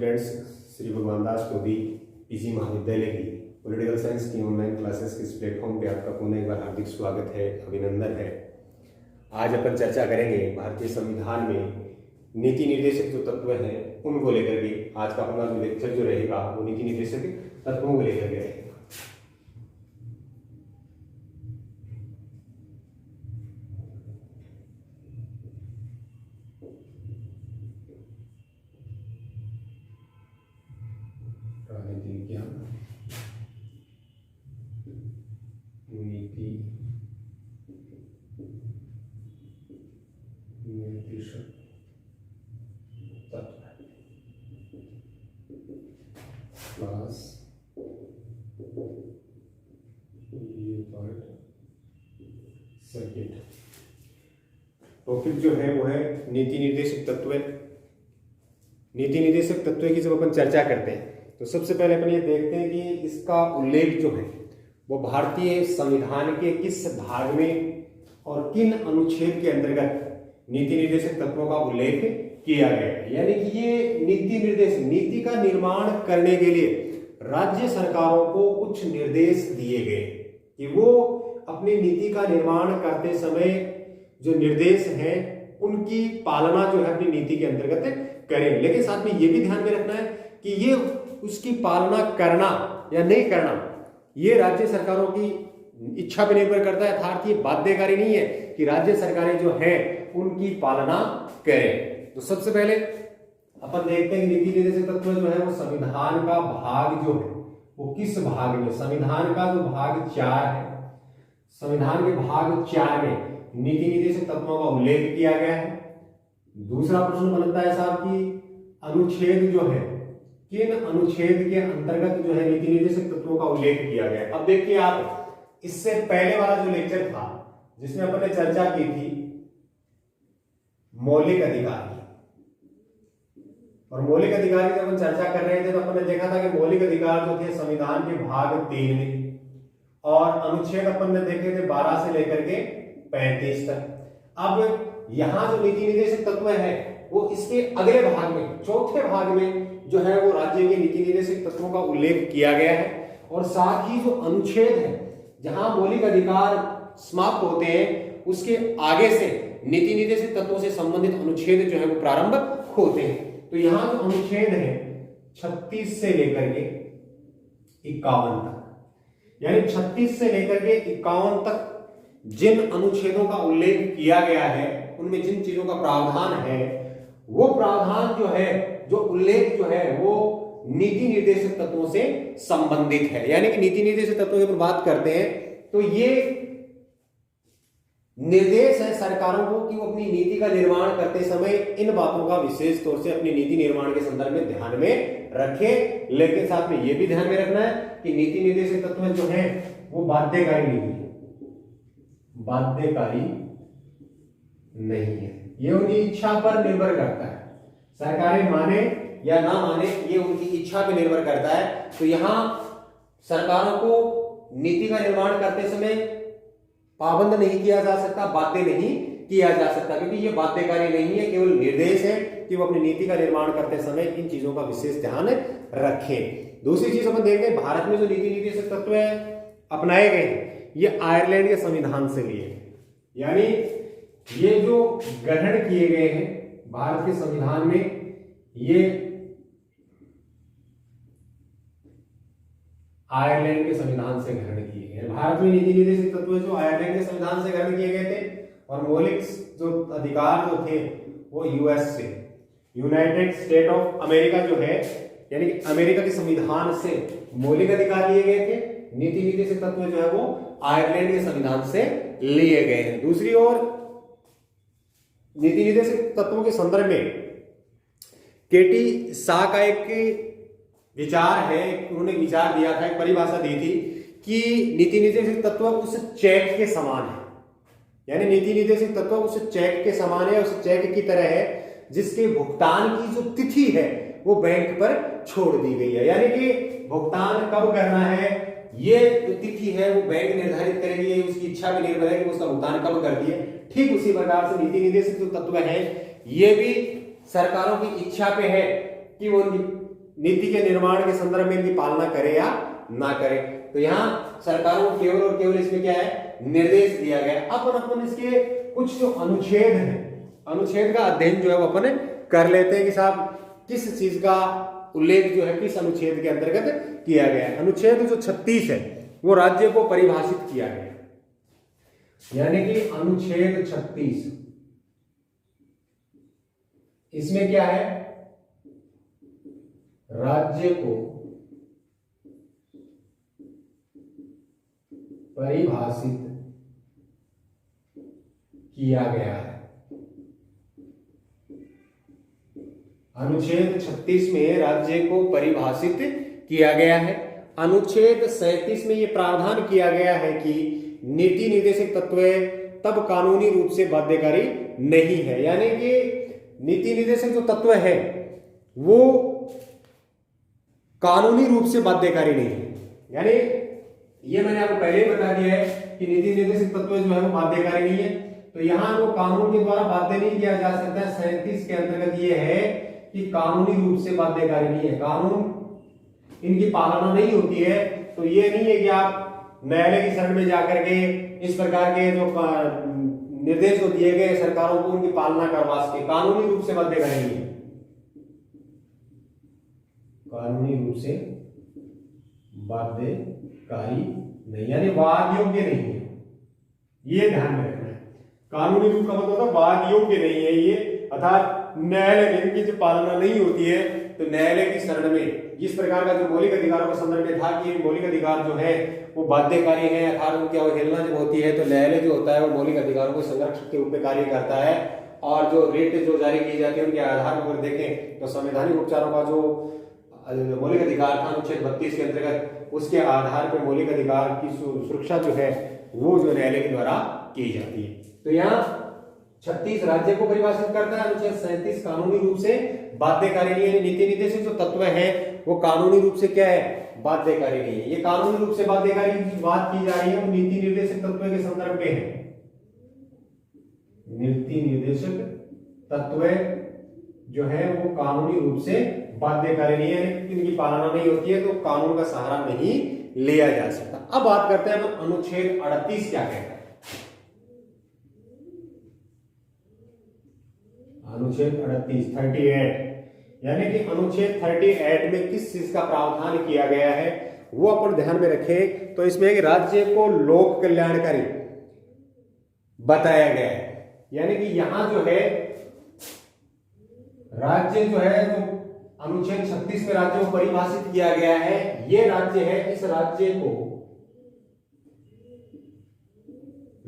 Friends, Shri भगवान दास टोपी PG महाविद्यालय की पॉलिटिकल साइंस की ऑनलाइन क्लासेस के इस प्लेटफॉर्म पे आपका पुनः एक बार हार्दिक स्वागत है, अभिनंदन है। आज अपन चर्चा करेंगे भारतीय संविधान में नीति निर्देशक जो तत्व हैं उनको लेकर के। आज का अपना जो लेक्चर जो रहेगा वो नीति निर्देशक तत्वों को लेकर के रहेगा। राजनीति विज्ञान नीति निर्देशक तत्व क्लास ये पार्ट सर्किट। टॉपिक जो है वो है नीति निर्देशक तत्व। नीति निर्देशक तत्व की जब अपन चर्चा करते हैं तो सबसे पहले अपन ये देखते हैं कि इसका उल्लेख जो है वो भारतीय संविधान के किस भाग में और किन अनुच्छेद के अंतर्गत नीति निर्देशक तत्वों का उल्लेख किया गया है। यानी कि ये नीति का निर्माण करने के लिए राज्य सरकारों को कुछ निर्देश दिए गए कि वो अपनी नीति का निर्माण करते समय जो निर्देश हैं उनकी पालना जो है अपनी नीति के अंतर्गत करें। लेकिन साथ में ये भी ध्यान में रखना है कि ये उसकी पालना करना या नहीं करना ये राज्य सरकारों की इच्छा पर निर्भर करता है, अर्थात ये बाध्यकारी नहीं है कि राज्य सरकारें जो है उनकी पालना करें। तो सबसे पहले अपन देखते हैं नीति निर्देशक तत्व जो है वो संविधान का भाग जो है वो किस भाग में, संविधान का जो भाग 4 है, संविधान के भाग 4 में नीति निर्देशक तत्वों का उल्लेख किया गया है। दूसरा प्रश्न बनता है साहब कि अनुच्छेद जो है किन अनुच्छेद के अंतर्गत जो है नीति निर्देशक तत्वों का उल्लेख किया गया है। अब देखिए आप, इससे पहले वाला जो लेक्चर था जिसमें अपन ने चर्चा की थी मौलिक अधिकार, और मौलिक अधिकार की जब हम चर्चा कर रहे थे तो अपन ने देखा था कि मौलिक अधिकार जो थे संविधान के भाग 3 में, और अनुच्छेद अपन ने देखे थे 12 से लेकर के 35 तक। अब यहां जो नीति निर्देशक तत्व है वो इसके अगले भाग में, चौथे भाग में जो है वो राज्य के नीति निर्देशक तत्वों का उल्लेख किया गया है। और साथ ही जो अनुच्छेद है जहां मौलिक अधिकार समाप्त होते हैं उसके आगे से नीति निर्देशक तत्वों से संबंधित अनुच्छेद जो है वो प्रारंभ होते हैं। तो यहां जो अनुच्छेद है 36 से लेकर के 51 तक, यानी 36 से लेकर के 51 तक जिन अनुच्छेदों का उल्लेख किया गया है उनमें जिन चीजों का प्रावधान है वो प्रावधान जो है, जो उल्लेख जो है वो नीति निर्देशक तत्वों से संबंधित है। यानी कि नीति निर्देशक तत्वों की पर बात करते हैं तो ये निर्देश है सरकारों को कि वो अपनी नीति का निर्माण करते समय इन बातों का विशेष तौर से अपनी नीति निर्माण के संदर्भ में ध्यान में रखें। लेकिन साथ में ये भी ध्यान में रखना है कि नीति निर्देशक तत्व जो है वो बाध्यकारी नहीं है, बाध्यकारी नहीं है। ये उनकी इच्छा पर निर्भर करता है, सरकारें माने या ना माने ये उनकी इच्छा पर निर्भर करता है। तो यहां सरकारों को नीति का निर्माण करते समय पाबंद नहीं किया जा सकता, बाध्य नहीं किया जा सकता, क्योंकि ये बाध्यकारी नहीं है, केवल निर्देश है कि वो अपनी नीति का निर्माण करते समय इन चीजों का विशेष ध्यान रखें। दूसरी चीज अपन देखते हैं, भारत में जो नीति निर्देशक तत्व अपनाए गए हैं ये आयरलैंड के संविधान से लिए, यानी ये जो ग्रहण किए गए हैं भारत के संविधान में ये आयरलैंड के संविधान से ग्रहण किए गए। भारत में नीति निर्देशक तत्व जो आयरलैंड के संविधान से ग्रहण किए गए थे, और मौलिक जो अधिकार जो थे वो यूएस से, यूनाइटेड स्टेट ऑफ अमेरिका जो है, यानी कि अमेरिका के संविधान से मौलिक अधिकार लिए गए थे। नीति निर्देशक तत्व जो है वो आयरलैंड के संविधान से लिए गए हैं। दूसरी ओर नीति निर्देशक तत्वों के संदर्भ में केटी शाह का एक विचार है, उन्होंने विचार दिया था, एक परिभाषा दी थी कि नीति निर्देशक तत्व उस चेक के समान है, यानी नीति निर्देशक तत्व उस चेक के समान है, उस चेक की तरह है जिसके भुगतान की जो तिथि है वो बैंक पर छोड़ दी गई है। यानी कि भुगतान कब करना है ये जो तिथि है वो बैंक निर्धारित करेगी, ये उसकी इच्छा पर निर्भर है कि उसका भुगतान कब कर दिए। ठीक उसी प्रकार से नीति निर्देशक जो तत्व है ये भी सरकारों की इच्छा पे है कि वो नीति के निर्माण के संदर्भ में इनकी पालना करे या ना करे। तो यहाँ सरकारों को केवल और केवल इसमें क्या है, निर्देश दिया गया। अपन इसके कुछ जो अनुच्छेद हैं, अनुच्छेद का अध्ययन जो है वो अपन कर लेते हैं कि साहब किस चीज का उल्लेख जो है किस अनुच्छेद के अंतर्गत किया गया है। अनुच्छेद जो 36 है वो राज्य को परिभाषित किया गया, यानी कि अनुच्छेद 36 इसमें क्या है, राज्य को परिभाषित किया गया है। अनुच्छेद 36 में राज्य को परिभाषित किया गया है। अनुच्छेद 37 में यह प्रावधान किया गया है कि नीति निर्देशक तत्व तब कानूनी रूप से बाध्यकारी नहीं है, यानी कि नीति निर्देशक जो तत्व है वो कानूनी रूप से बाध्यकारी नहीं है। यानी ये मैंने आपको पहले ही बता दिया है कि नीति निर्देशक तत्व जो है वो बाध्यकारी नहीं है, तो यहां वो कानून के द्वारा बाध्य नहीं किया जा सकता है। 37 के अंतर्गत ये है कि कानूनी रूप से बाध्यकारी नहीं है, कानून इनकी पालना नहीं होती है। तो ये नहीं है कि आप न्यायालय की शरण में जाकर के इस प्रकार के जो निर्देश जो दिए गए सरकारों को उनकी पालना करवा सके, कानूनी रूप से बाध्यकारी नहीं है, कानूनी रूप से बाध्यकारी नहीं, यानी वाद योग्य नहीं है, ये ध्यान में रखना है। कानूनी रूप का मतलब होता वाद योग्य नहीं है ये, अर्थात न्यायालय में इनकी जो पालना नहीं होती है तो न्यायालय की शरण में जिस प्रकार का जो मौलिक अधिकारों का संदर्भ में था कि मौलिक अधिकार जो है वो बाध्यकारी है, अर्थात उनकी अवहेलना जब होती है तो न्यायालय जो होता है वो मौलिक अधिकारों को संरक्षक के रूप में कार्य करता है। और जो रिट जो जारी की जाती है उनके आधार पर देखें तो संवैधानिक उपचारों का जो मौलिक अधिकार था अनुच्छेद 32 के अंतर्गत, उसके आधार पर मौलिक अधिकार की सुरक्षा जो है वो जो न्यायालय के द्वारा की जाती है। तो यहाँ 36 राज्य को परिभाषित करता है, अनुच्छेद 37 कानूनी रूप से बाध्यकारी नहीं है। नीति निर्देशक जो तत्व है वो कानूनी रूप से क्या है, बाध्यकारी नहीं है। ये कानूनी रूप से बाध्यकारी की बात की जा रही है वो नीति निर्देशक तत्व के संदर्भ में है। नीति निर्देशक तत्व जो है वो कानूनी रूप से बाध्यकारी नहीं है, इनकी पालना नहीं होती है तो कानून का सहारा नहीं लिया जा सकता। अब बात करते हैं अनुच्छेद 38 क्या कहता है। अनुच्छेद 38 यानी कि अनुच्छेद 38 में किस चीज का प्रावधान किया गया है वो अपन ध्यान में रखें। तो इसमें कि राज्य को लोक कल्याणकारी बताया गया है, यानी कि यहां जो है राज्य जो है जो अनुच्छेद 36 में राज्य को परिभाषित किया गया है, ये राज्य है, इस राज्य को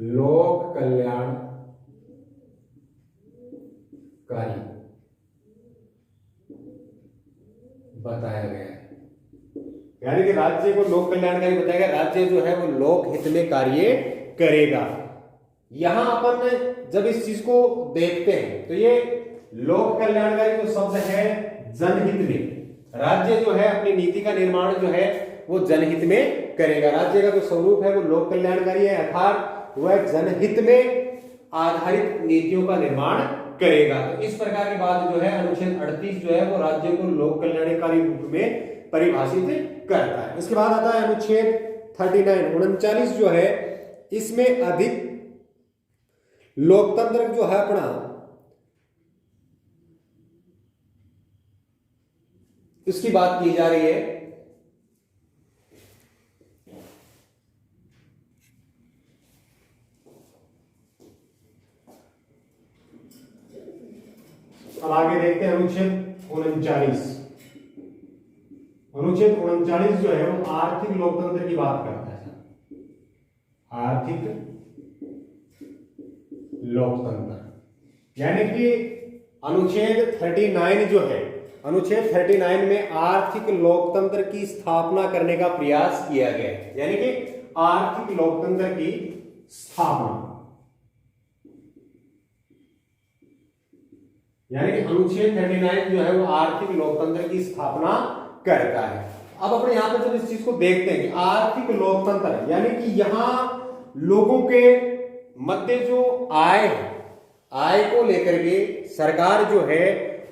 लोक कल्याणकारी बताया गया है, यानी कि राज्य को लोक कल्याणकारी बताया गया। राज्य जो है वो लोक हित में कार्य करेगा। यहां अपन जब इस चीज को देखते हैं तो ये लोक कल्याणकारी जो शब्द है जनहित में, राज्य जो है अपनी नीति का निर्माण जो है वो जनहित में करेगा। राज्य का जो स्वरूप है वो लोक कल्याणकारी है, अर्थात वह जनहित में आधारित नीतियों का निर्माण करेगा। तो इस प्रकार की बात जो है अनुच्छेद 38 जो है वो राज्य को लोक कल्याणकारी रूप में परिभाषित करता है। इसके बाद आता है अनुच्छेद 39 जो है, इसमें अधिक लोकतंत्र जो है अपना इसकी बात की जा रही है। अब आगे देखते हैं अनुच्छेद 39। अनुच्छेद 39 जो है वो आर्थिक लोकतंत्र की बात करता है, आर्थिक लोकतंत्र, यानी कि अनुच्छेद 39 जो है, अनुच्छेद 39 में आर्थिक लोकतंत्र की स्थापना करने का प्रयास किया गया है, यानी कि आर्थिक लोकतंत्र की स्थापना, यानी कि अनुच्छेद 39 जो है वो आर्थिक लोकतंत्र की स्थापना करता है। अब अपने यहां पर जब इस चीज को देखते हैं कि आर्थिक लोकतंत्र यानी कि यहां लोगों के मध्य जो आय है, आय को लेकर के सरकार जो है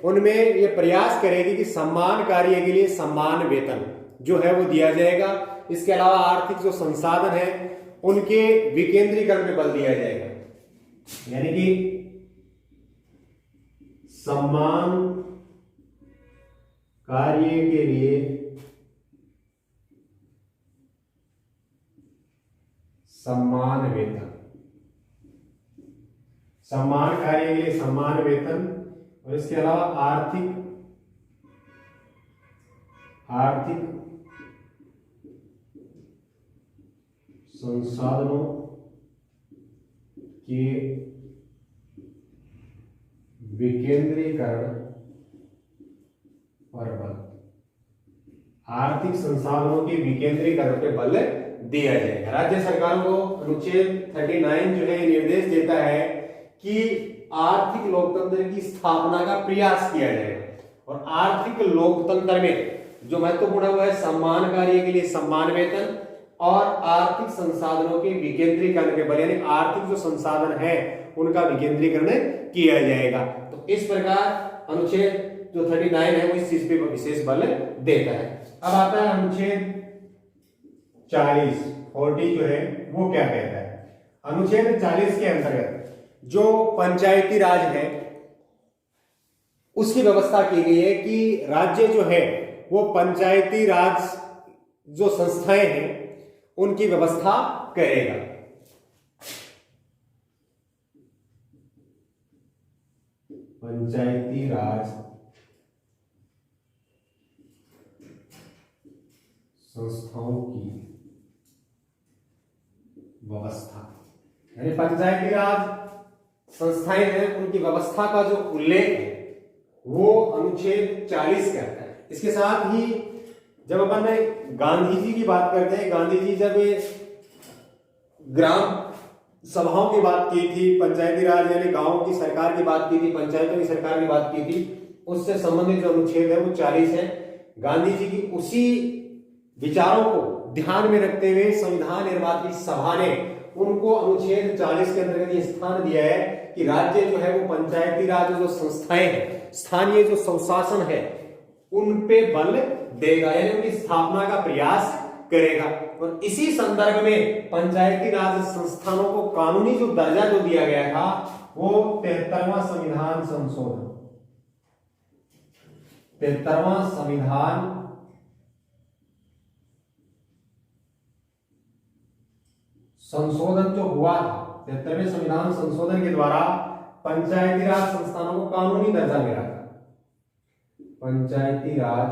उनमें ये प्रयास करेगी कि समान कार्य के लिए समान वेतन जो है वो दिया जाएगा। इसके अलावा आर्थिक जो संसाधन है उनके विकेंद्रीकरण पे बल दिया जाएगा, यानी कि समान कार्य के लिए समान वेतन, समान कार्य के लिए समान वेतन, और इसके अलावा आर्थिक संसाधनों के विकेंद्रीकरण पर बल, आर्थिक संसाधनों के विकेंद्रीकरण पर बल दिया जाएगा। राज्य सरकारों को अनुच्छेद 39 जो है निर्देश देता है कि आर्थिक लोकतंत्र की स्थापना का प्रयास किया जाएगा, और आर्थिक लोकतंत्र में जो महत्वपूर्ण है वो है समान कार्य के लिए समान वेतन और आर्थिक संसाधनों के विकेंद्रीकरण के बल, यानी आर्थिक जो संसाधन है उनका विकेंद्रीकरण किया जाएगा। तो इस प्रकार अनुच्छेद जो 39 है वो इस चीज पे विशेष बल देता है। अब आता है अनुच्छेद 40 जो है वो क्या कहता है। अनुच्छेद 40 के अंतर्गत जो पंचायती राज है उसकी व्यवस्था की गई है कि राज्य जो है वो पंचायती राज जो संस्थाएं हैं उनकी व्यवस्था करेगा। पंचायती राज संस्थाओं की व्यवस्था, यानी पंचायती राज संस्थाएं हैं उनकी व्यवस्था का जो उल्लेख है वो अनुच्छेद 40 करता है। इसके साथ ही जब अपन गांधी जी की बात करते हैं, गांधी जी जब ग्राम सभाओं की बात की थी, पंचायती राज यानी गांवों की सरकार की बात की थी, पंचायतों की सरकार की बात की थी, उससे संबंधित जो अनुच्छेद है वो 40 है। गांधी जी की उसी विचारों को ध्यान में रखते हुए संविधान निर्मात्री सभा ने उनको अनुच्छेद 40 के अंतर्गत ये स्थान दिया है कि राज्य जो है वो पंचायती राज जो संस्थाएं हैं, स्थानीय जो स्वशासन है उन पे बल देगा, यानी उनकी स्थापना का प्रयास करेगा। और इसी संदर्भ में पंचायती राज संस्थानों को कानूनी जो दर्जा जो दिया गया था वो 73वां संविधान संशोधन, 73वां संविधान संशोधन जो हुआ था, 73वें संविधान संशोधन के द्वारा पंचायती राज संस्थानों को कानूनी दर्जा मिला था। पंचायती राज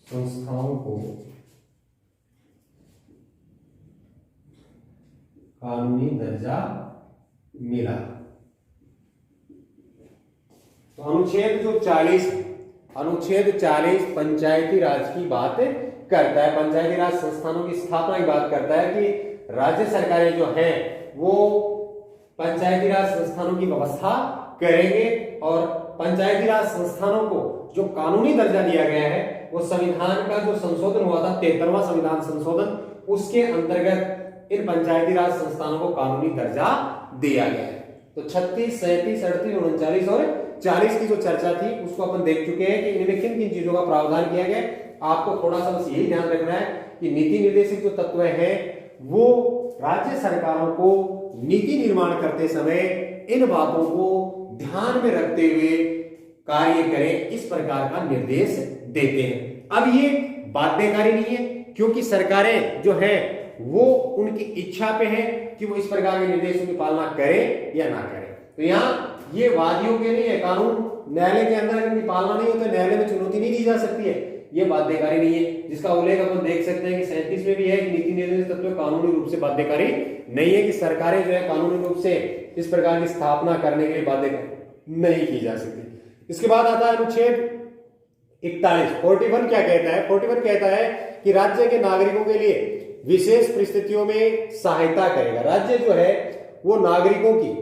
संस्थाओं को कानूनी दर्जा मिला। तो अनुच्छेद जो 40 पंचायती राज की बात करता है, पंचायती राज संस्थानों की स्थापना की बात करता है कि राज्य सरकारें जो हैं वो पंचायती राज संस्थानों की व्यवस्था करेंगे और पंचायती राज संस्थानों को जो कानूनी दर्जा दिया गया है वो संविधान का जो संशोधन हुआ था 73वां संविधान संशोधन, उसके अंतर्गत इन पंचायती राज संस्थानों को कानूनी दर्जा दिया गया है। तो 36, 37, 38, 39 और 40 की जो चर्चा थी उसको अपन देख चुके हैं कि इनमें किन किन चीजों का प्रावधान किया गया। आपको थोड़ा सा बस यही ध्यान रखना है कि नीति निर्देशित जो तत्व हैं वो राज्य सरकारों को नीति निर्माण करते समय इन बातों को ध्यान में रखते हुए कार्य करें, इस प्रकार का निर्देश देते हैं। अब ये बाध्यकारी नहीं है क्योंकि सरकारें जो है वो उनकी इच्छा पे है कि वो इस प्रकार के निर्देशों की पालना करे या ना करे। तो यहाँ ये वादियों के नहीं है, कानून न्यायालय के अंदर अगर इनकी पालना नहीं हो तो न्यायालय में चुनौती नहीं दी जा सकती है, ये बाध्यकारी नहीं है। जिसका उल्लेख अपन देख सकते हैं कि 37 में भी है कि नीति निर्देशित तत्व कानूनी रूप से बाध्यकारी नहीं है, कि सरकारें जो है कानूनी रूप से इस प्रकार की स्थापना करने के लिए बाध्यकारी नहीं की जा सकती। इसके बाद आता है अनुच्छेद 41 क्या कहता है। 41 कहता है कि राज्य के नागरिकों के लिए विशेष परिस्थितियों में सहायता करेगा। राज्य जो है वो नागरिकों की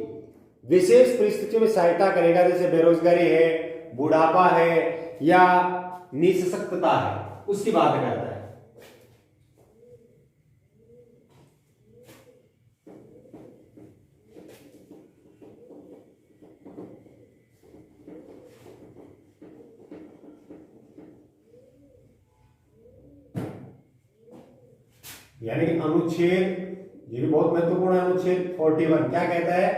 विशेष परिस्थितियों में सहायता करेगा, जैसे बेरोजगारी है, बुढ़ापा है या निःशक्तता है, उसकी बात करता है। यानी कि अनुच्छेद, ये भी बहुत महत्वपूर्ण है, अनुच्छेद 41 क्या कहता है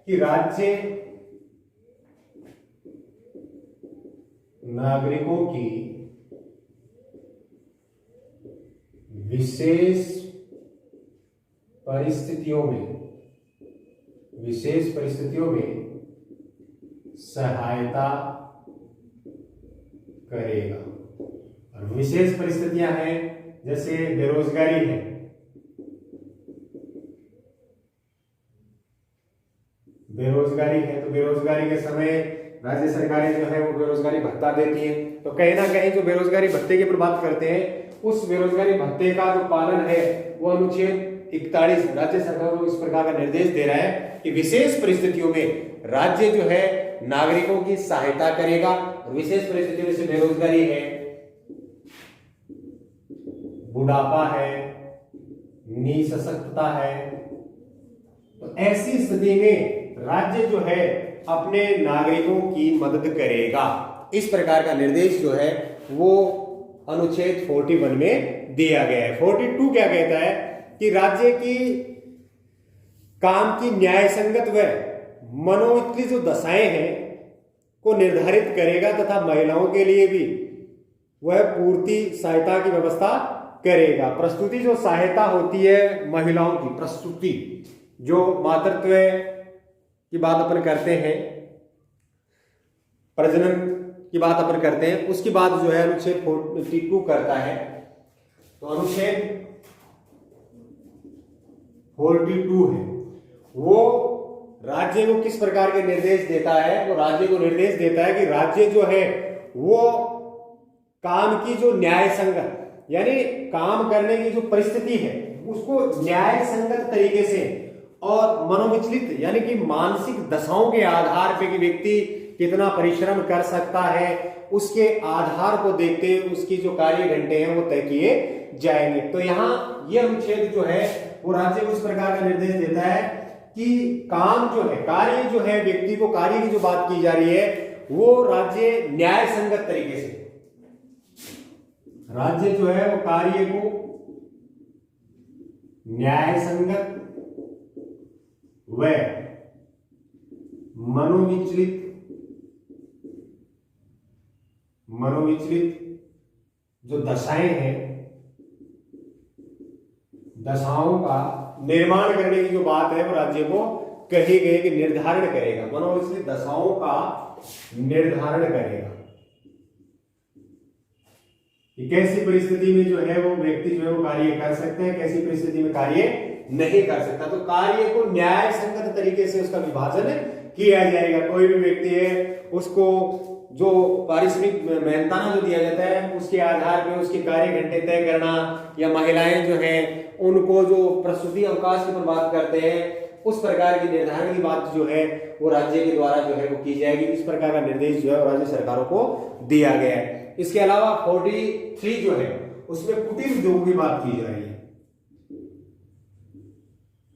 कि राज्य नागरिकों की विशेष परिस्थितियों में सहायता करेगा। और विशेष परिस्थितियां हैं जैसे बेरोजगारी है, तो बेरोजगारी के समय राज्य सरकारें जो है वो बेरोजगारी भत्ता देती हैं। तो कहीं ना कहीं जो बेरोजगारी भत्ते की पर बात करते हैं, उस बेरोजगारी भत्ते का जो पालन है वो अनुच्छेद 41 राज्य सरकार को इस प्रकार का निर्देश दे रहा है कि विशेष परिस्थितियों में राज्य जो है नागरिकों की सहायता करेगा। और विशेष परिस्थितियों में बेरोजगारी है, बुढ़ापा है, निःसशक्तता है, तो ऐसी स्थिति में राज्य जो है अपने नागरिकों की मदद करेगा। इस प्रकार का निर्देश जो है वो अनुच्छेद 41 में दिया गया है। 42 क्या कहता है कि राज्य की काम की न्याय संगत व मनोविचलित जो दशाएं हैं को निर्धारित करेगा तथा महिलाओं के लिए भी वह पूर्ति सहायता की व्यवस्था करेगा। प्रस्तुति जो सहायता होती है महिलाओं की, प्रस्तुति जो मातृत्व की बात अपन करते हैं, प्रजनन की बात अपन करते हैं, उसकी बात जो है अनुच्छेद 42 करता है। तो अनुच्छेद 42 है वो राज्य को किस प्रकार के निर्देश देता है, वो राज्य को निर्देश देता है कि राज्य जो है वो काम की जो न्याय संगत, यानी काम करने की जो परिस्थिति है उसको न्याय संगत तरीके से और मनोविचलित यानी कि मानसिक दशाओं के आधार पे कि व्यक्ति कितना परिश्रम कर सकता है, उसके आधार को देखते हुए उसकी जो कार्य घंटे हैं वो तय किए जाएंगे। तो यहाँ यह अनुच्छेद जो है वो राज्य को इस प्रकार का निर्देश देता है कि काम जो है, कार्य जो है, व्यक्ति को कार्य की जो बात की जा रही है वो राज्य न्याय संगत तरीके से, राज्य जो है वो कार्य को न्याय संगत व मनोविचलित जो दशाएं हैं, दशाओं का निर्माण करने की जो बात है वो राज्य को कही गई कि निर्धारण करेगा, मनोविचलित दशाओं का निर्धारण करेगा कि कैसी परिस्थिति में जो है वो व्यक्ति जो है वो कार्य कर सकते हैं, कैसी परिस्थिति में कार्य नहीं कर सकता। तो कार्य को न्याय संगत तरीके से उसका विभाजन किया जाएगा। कोई भी व्यक्ति है उसको जो पारिश्रमिक मेहनताना जो दिया जाता है उसके आधार पे उसके कार्य घंटे तय करना, या महिलाएं जो हैं उनको जो प्रसूति अवकाश की बात करते हैं उस प्रकार की निर्धारण की बात जो है वो राज्य के द्वारा जो है वो की जाएगी। इस प्रकार का निर्देश जो है राज्य सरकारों को दिया गया है। इसके अलावा 43 जो है उसमें कुटीर उद्योग की बात की जा रही है।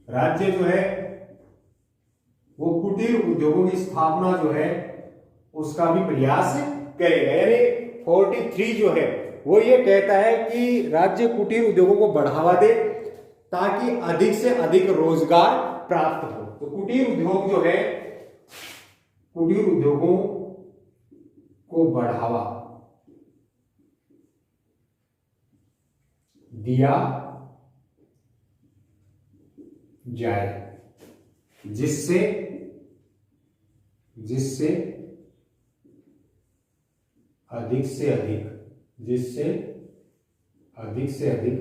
राज्य जो है वो कुटीर उद्योगों की स्थापना जो है उसका भी प्रयास करेगा। यानी 43 जो है वो ये कहता है कि राज्य कुटीर उद्योगों को बढ़ावा दे ताकि अधिक से अधिक रोजगार प्राप्त हो। तो कुटीर उद्योग जो है, कुटीर उद्योगों को बढ़ावा दिया जाए जिससे अधिक से अधिक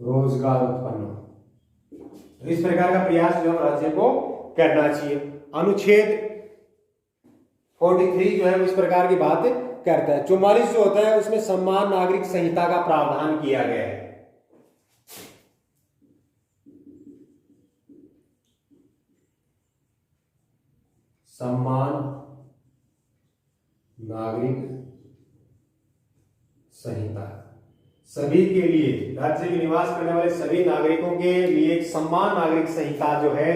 रोजगार उत्पन्न हो। इस प्रकार का प्रयास जो है राज्य को करना चाहिए। अनुच्छेद 43 जो है इस प्रकार की बात करता है। 44 जो होता है उसमें सम्मान नागरिक संहिता का प्रावधान किया गया है। सम्मान नागरिक संहिता सभी के लिए, राज्य में निवास करने वाले सभी नागरिकों के लिए एक सम्मान नागरिक संहिता जो है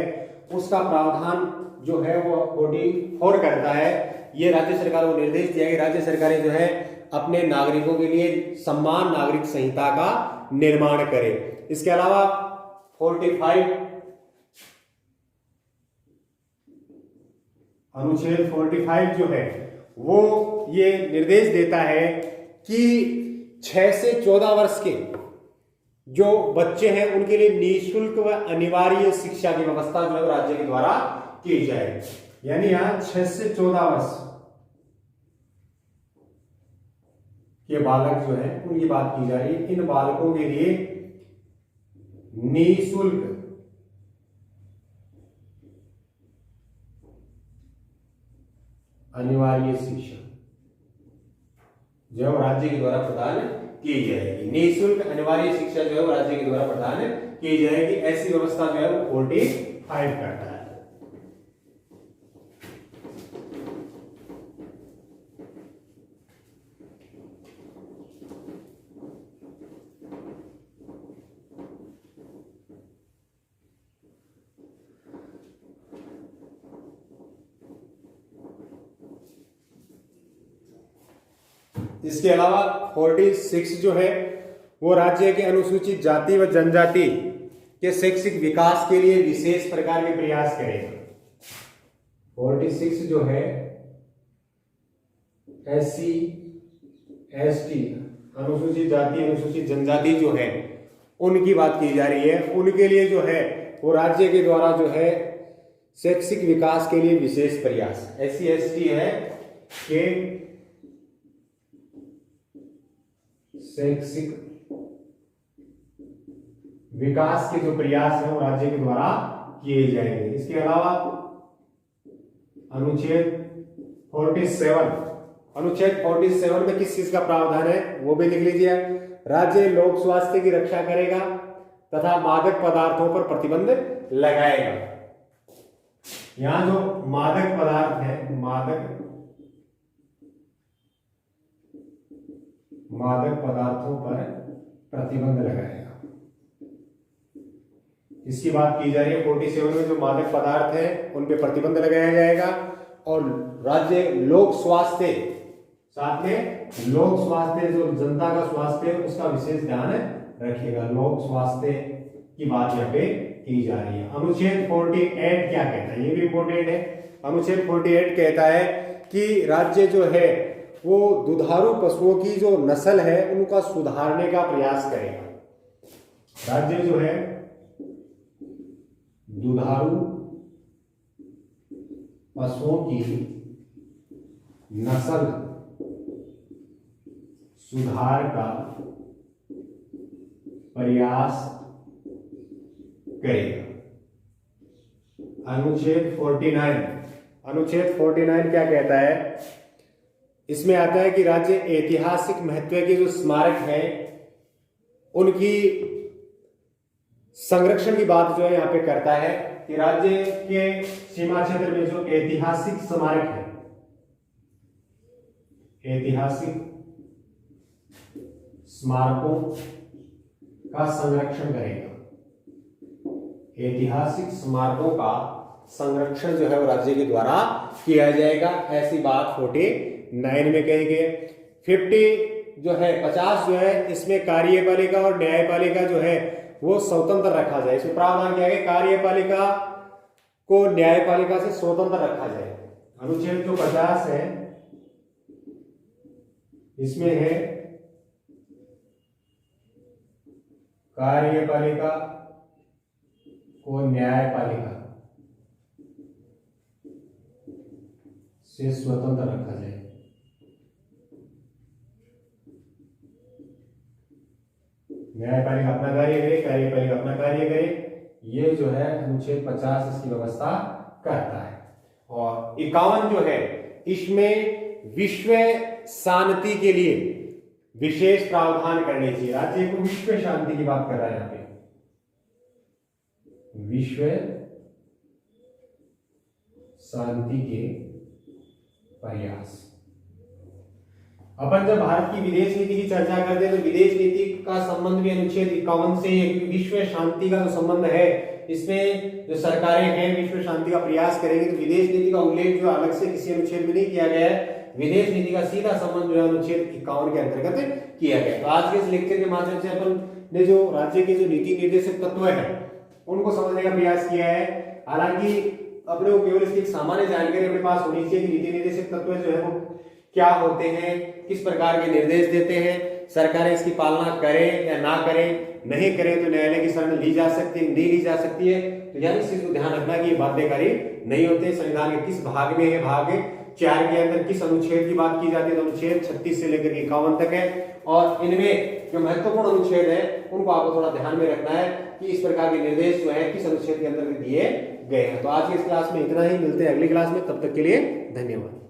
उसका प्रावधान जो है वो 44 करता है। ये राज्य सरकार को निर्देश दिया कि राज्य सरकारें जो है अपने नागरिकों के लिए समान नागरिक संहिता का निर्माण करे। इसके अलावा 45 अनुच्छेद 45 जो है वो ये निर्देश देता है कि 6 से 14 वर्ष के जो बच्चे हैं उनके लिए निःशुल्क व अनिवार्य शिक्षा की व्यवस्था जो है राज्य के द्वारा की जाए। यानी यहां 6 से 14 वर्ष के बालक जो है उनकी बात की जा रही है। इन बालकों के लिए निःशुल्क अनिवार्य शिक्षा जो है राज्य के द्वारा प्रदान की जाएगी। निःशुल्क अनिवार्य शिक्षा जो है राज्य के द्वारा प्रदान की जाएगी। ऐसी व्यवस्था जो है वो 45 करता है। इसके अलावा 46 जो है वो राज्य के अनुसूचित जाति व जनजाति के शैक्षिक विकास के लिए विशेष प्रकार के प्रयास करेगा। 46 जो है SC ST अनुसूचित जाति अनुसूचित जनजाति जो है उनकी बात की जा रही है। उनके लिए जो है वो राज्य के द्वारा जो है शैक्षिक विकास के लिए विशेष प्रयास SC ST है के शैक्षिक विकास के जो प्रयास है वो राज्य के द्वारा किए जाएंगे। इसके अलावा अनुच्छेद 47 में किस चीज का प्रावधान है वो भी लिख लीजिए। राज्य लोक स्वास्थ्य की रक्षा करेगा तथा मादक पदार्थों पर प्रतिबंध लगाएगा। यहां जो मादक पदार्थ है मादक पदार्थों पर प्रतिबंध लगाएगा। इसकी बात की जा रही है। 47 में जो मादक पदार्थ है उन पे प्रतिबंध लगाया जाएगा और राज्य लोक स्वास्थ्य साथ में लोक स्वास्थ्य जो जनता का स्वास्थ्य है उसका विशेष ध्यान रखिएगा। लोक स्वास्थ्य की बात यहाँ पे की जा रही है। अनुच्छेद 48 क्या कहता है ये भी इंपॉर्टेंट है। अनुच्छेद 48 कहता है कि राज्य जो है वो दुधारू पशुओं की जो नस्ल है उनका सुधारने का प्रयास करेगा। राज्य जो है दुधारू पशुओं की नस्ल सुधार का प्रयास करेगा। अनुच्छेद 49 क्या कहता है? इसमें आता है कि राज्य ऐतिहासिक महत्व के जो स्मारक हैं उनकी संरक्षण की बात जो है यहाँ पे करता है कि राज्य के सीमा क्षेत्र में जो ऐतिहासिक स्मारक है, ऐतिहासिक स्मारकों का संरक्षण करेगा। ऐतिहासिक स्मारकों का संरक्षण जो है वो राज्य के द्वारा किया जाएगा। ऐसी बात 49 में कही गई। 50 जो है 50 जो है इसमें कार्यपालिका और न्यायपालिका जो है वो स्वतंत्र रखा जाए। इसमें प्रावधान किया गया कार्यपालिका को न्यायपालिका से स्वतंत्र रखा जाए। अनुच्छेद जो 50 है इसमें है कार्यपालिका को न्यायपालिका से स्वतंत्र रखा जाए। न्यायपालिका अपना कार्य करे, कार्यपालिका अपना कार्य करे। ये जो है अनुच्छेद 50 इसकी व्यवस्था करता है। और 51 जो है इसमें विश्व शांति के लिए विशेष प्रावधान करने चाहिए। राज्य को विश्व शांति की बात कर रहा है यहाँ पे, विश्व शांति के प्रयास। अपन जब भारत की विदेश नीति की चर्चा करते हैं तो विदेश नीति का संबंध भी अनुच्छेद 51 से विश्व शांति का जो संबंध है इसमें जो सरकारें हैं विश्व शांति का प्रयास करेंगी। तो विदेश नीति का उल्लेख जो अलग से किसी अनुच्छेद में नहीं किया गया है, विदेश नीति का सीधा संबंध जो है अनुच्छेद 51 के अंतर्गत किया गया। तो आज के इस लेक्चर के माध्यम से अपन ने जो राज्य के जो नीति निर्देशक तत्व है उनको समझने का प्रयास किया है। हालांकि अपने को केवल इसकी सामान्य जानकारी अपने पास होनी चाहिए कि नीति निर्देशक तत्व जो है वो क्या होते हैं, किस प्रकार के निर्देश देते हैं, सरकारें इसकी पालना करें या ना करें, नहीं करें तो न्यायालय की शरण ली जा सकती है, नहीं ली जा सकती है। तो यानी इस चीज को ध्यान रखना कि ये बाध्यकारी नहीं होते। संविधान के किस भाग में है, भाग 4 के अंदर किस अनुच्छेद की बात की जाती है, तो अनुच्छेद 36 से लेकर 51 तक है। और इनमें जो महत्वपूर्ण अनुच्छेद है उनको आपको थोड़ा ध्यान में रखना है कि इस प्रकार के निर्देश जो है किस अनुच्छेद के अंदर दिए गए हैं। तो आज की इस क्लास में इतना ही, मिलते हैं अगली क्लास में, तब तक के लिए धन्यवाद।